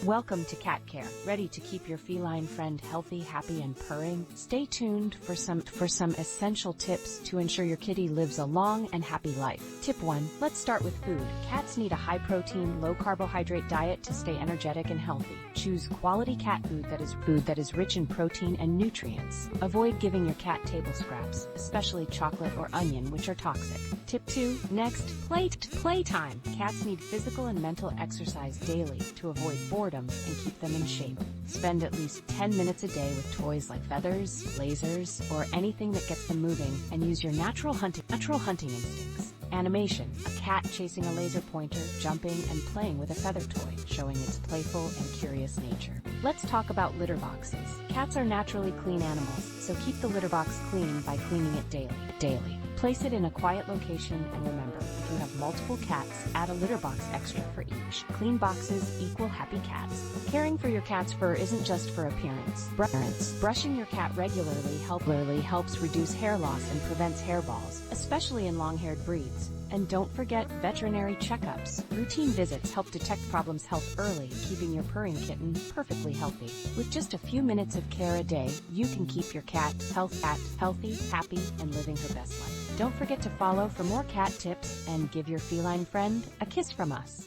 Welcome to Cat Care. Ready to keep your feline friend healthy, happy, and purring? Stay tuned for some essential tips to ensure your kitty lives a long and happy life. Tip 1. Let's start with food. Cats need a high-protein, low-carbohydrate diet to stay energetic and healthy. Choose quality cat food that is rich in protein and nutrients. Avoid giving your cat table scraps, especially chocolate or onion, which are toxic. Tip 2. Next, playtime. Cats need physical and mental exercise daily to avoid boredom and keep them in shape. Spend at least 10 minutes a day with toys like feathers, lasers, or anything that gets them moving, and use your natural hunting instincts. Animation. A cat chasing a laser pointer, jumping, and playing with a feather toy, showing its playful and curious nature. Let's talk about litter boxes. Cats are naturally clean animals, so keep the litter box clean by cleaning it daily. Place it in a quiet location, and remember, if you have multiple cats, add a litter box extra for each. Clean boxes equal happy cats. Caring for your cat's fur isn't just for appearance. Brushing your cat regularly helps reduce hair loss and prevents hairballs, especially in long-haired breeds. And don't forget veterinary checkups. Routine visits help detect problems early, keeping your purring kitten perfectly healthy. With just a few minutes of care a day, you can keep your cat healthy, happy, and living her best life. Don't forget to follow for more cat tips and give your feline friend a kiss from us.